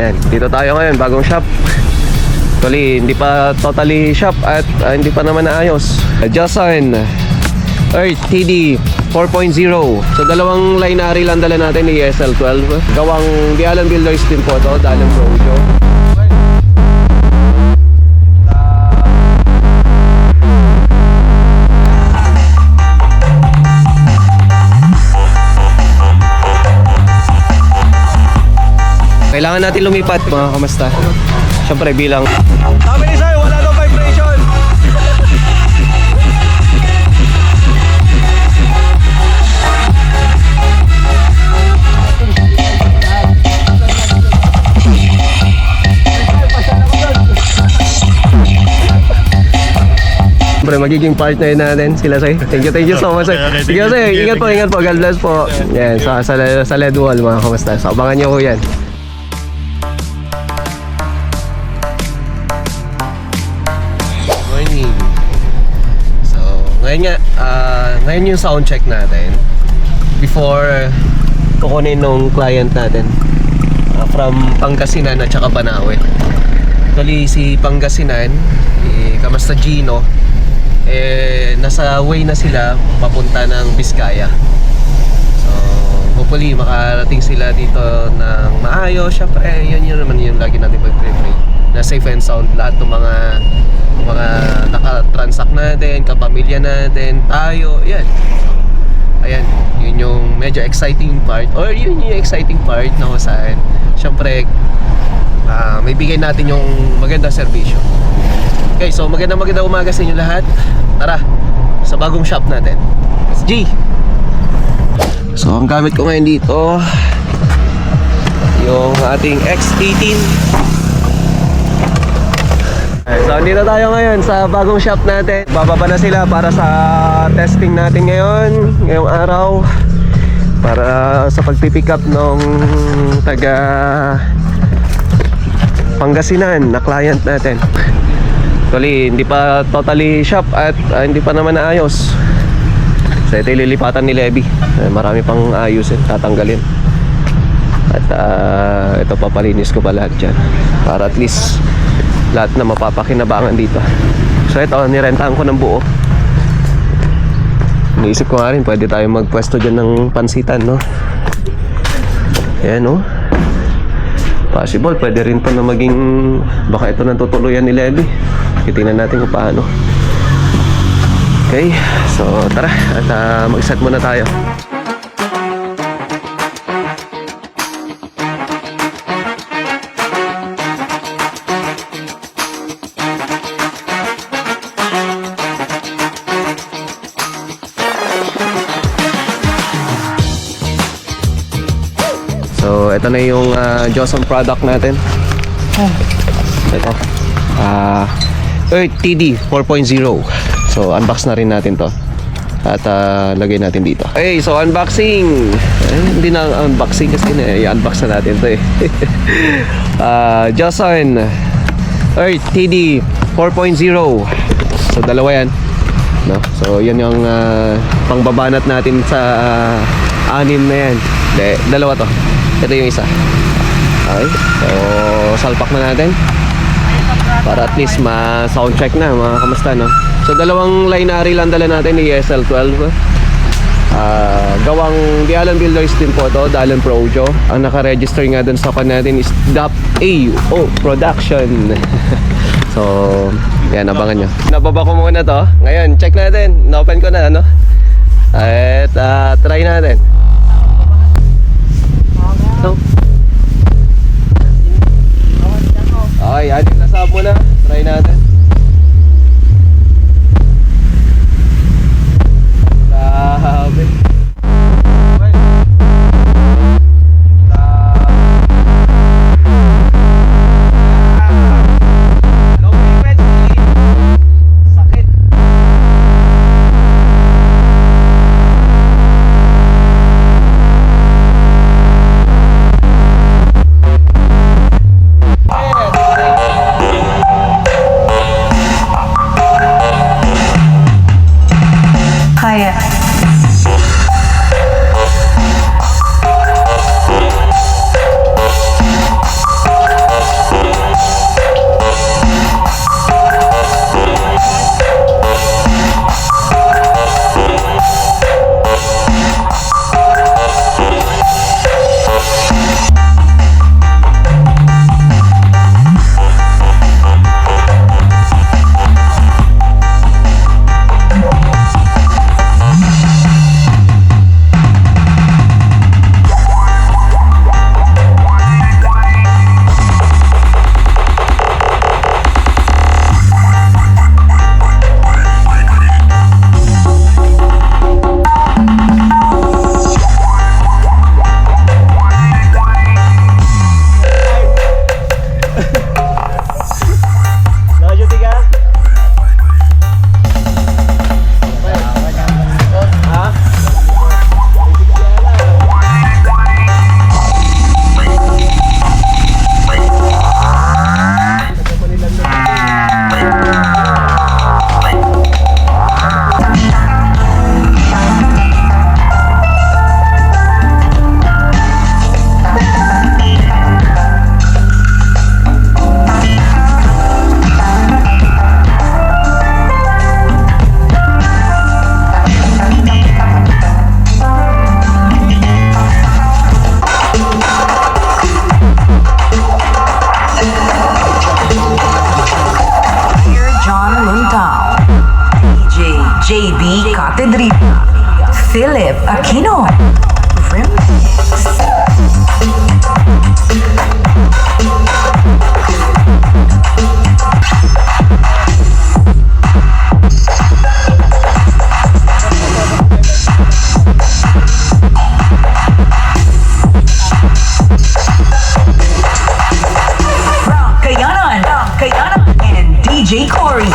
Ayan, dito tayo ngayon, bagong shop. Actually, hindi pa totally shop at hindi pa naman naayos. Joson Earth TD 4.0. So dalawang linary lang dala natin ni ESL12. Gawang Dialan Builders din po to, Dalan Projo. Kailangan natin lumipat mga kamasta. Siyempre bilang sabi ni sir, wala daw vibration. Siyempre magiging partner natin sila sir. Thank you so much sir. Sige sir, ingat po, God bless po. Yan, sa LED wall mga kamasta. So abangan nyo ko yan. Ngayon yung sound check natin before kukunin nung client natin from Pangasinan at saka Banawe. Actually si Pangasinan, Kamasta Gino, nasa way na sila papunta ng Biskaya. So hopefully makarating sila dito ng maayos. Syempre yun naman yung lagi natin pag-pray na safe and sound lahat ng mga naka-transact natin, kapamilya natin, tayo, yan. Ayan, yun yung medyo exciting part, or yun yung exciting part na kung saan syempre may bigay natin yung magandang serbisyo. Okay, so magandang umaga sa inyo lahat. Tara, sa bagong shop natin, G. So ang gamit ko ngayon dito yung ating X18. So dito tayo ngayon sa bagong shop natin. Bababa na sila para sa testing natin ngayong araw, para sa pagpipick up nung taga Pangasinan na client natin. Actually, hindi pa totally shop at hindi pa naman naayos. So ito ililipatan ni Levy. Marami pang ayusin, tatanggalin. At ito papalinis ko pa lahat dyan para at least lahat na mapapakinabangan dito. So ito, nirentahan ko ng buo. Iniisip ko nga rin, pwede tayo magpwesto dyan ng pansitan, no? Ayan, no? Possible, pwede rin to na maging, baka ito nang tutuluyan ni Levy. Titingnan natin kung paano. Okay, so tara, at mag-set muna tayo. So ito na yung Joson product natin. Ito Earth TD 4.0. So unbox na rin natin to at lagay natin dito. Okay, so unboxing. Hindi na unboxing kasi i-unbox na natin to eh. Joson Earth TD 4.0. So dalawa yan, no? So yan yung pangbabanat natin sa anim na yan. Dalawa to. Ito yung isa. Okay, so salpak na natin para at least ma-sound check na mga kamusta, no? So dalawang linary lang dala natin ni ESL12. Gawang Dialan Builders din po to, Dalan Projo. Ang naka-register nga dun sa kan natin is DAP-AO Production. So yan, abangan nyo. Nababa ko muna to. Ngayon, check natin. Na-open ko na, ano? At try natin. So, okay, adik na sab muna. Try natin. Grabe. Philip Aquino. Remix. Kayanan, and DJ Corey.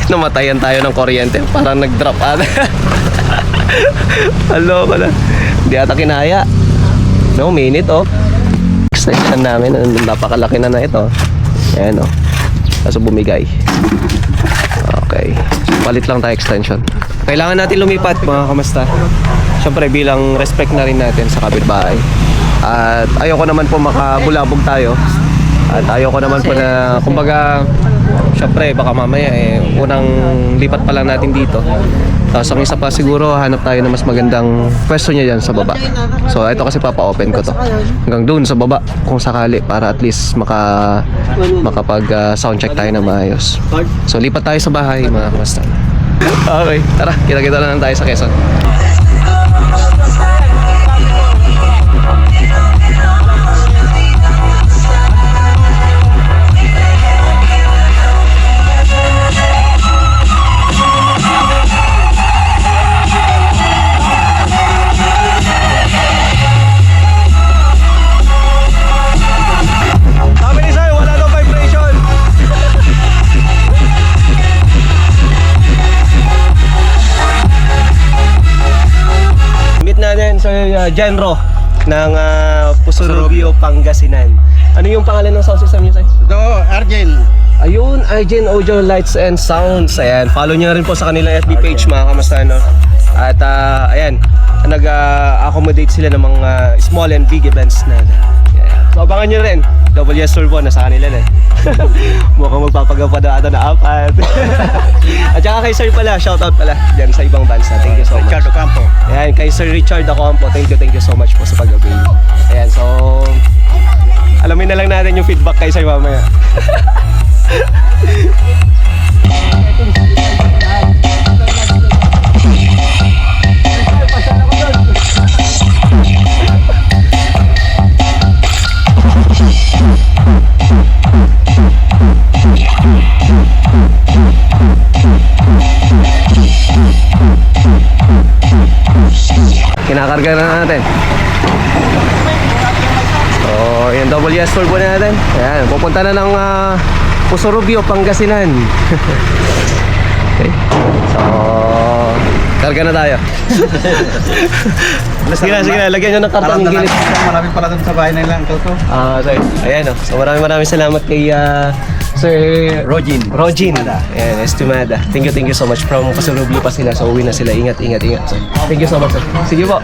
Namatayan tayo ng kuryente. Parang nag-drop ata. Hello pala. Hindi ata kinaya. No, minute oh. Extension namin. Napakalaki na ito. Ayan oh. Kaso bumigay. Okay. So, palit lang tayo extension. Kailangan natin lumipat mga kamusta. Siyempre bilang respect na rin natin sa kapitbahay. At ayoko naman po makabulabog tayo. At ayoko naman po na kumbaga siyempre baka mamaya unang lipat pa lang natin dito. Tapos ang isa pa siguro hanap tayo ng mas magandang pwesto niya dyan sa baba. So ito kasi papa-open ko to hanggang dun sa baba kung sakali para at least makapag soundcheck tayo na maayos. So lipat tayo sa bahay mga kamusta. Okay, tara, kita-kita na lang tayo sa Quezon. Sabi ni Sir, wala daw vibration. Meet natin Sir Genro ng Pusurubio, Pangasinan. Ano yung pangalan ng sound system niyo, Sir? Ito, Arjen. Ayun, Arjen Audio Lights and Sounds. Ayan, follow nyo na rin po sa kanilang FB page mga kamusta, no? At ayan, nag-accommodate sila ng mga small and big events na. Ayan. So abangan nyo rin, WS Turbo na sa kanila na. Mukhang magpapagawa na ata na apat. At saka kay Sir pala, shoutout pala dyan sa ibang bands na. Thank you so much. Ricardo Campo. Ayan, kay Sir Richard Acampo, thank you so much po sa pag-avail. Ayan, so alamin na lang natin yung feedback kay Sir mamaya. Kinakarga na natin. So, yung WS Turbo na natin. Ayan, pupunta na ng Pusurubio, Pangasinan. Okay. So, karga na tayo. Sige na, lagyan nyo ng karton ng gilid. Maraming pala dun sa bahay na ilang ko. Sorry. Ayan o. So, maraming salamat kay Sir Rogin. Ayan, Estimada. Thank you so much. From Pusurubio pa sila. So, uwi na sila. Ingat. So, thank you so much, sir. Sige po.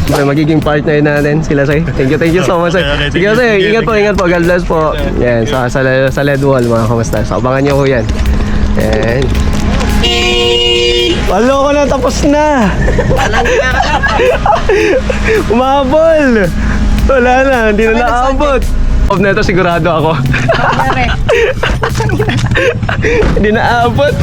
Siyempre, magiging partner natin sila, sir. Thank you so much, sir. Sige, sir. Ingat po. God bless po. Yan, sa LED wall, mga kamusta. So, abangan nyo ko yan. Yan. Walo ko na, tapos na. Umabol. Wala na, hindi na naabot. Of na ito, sigurado ako. Hindi na abot.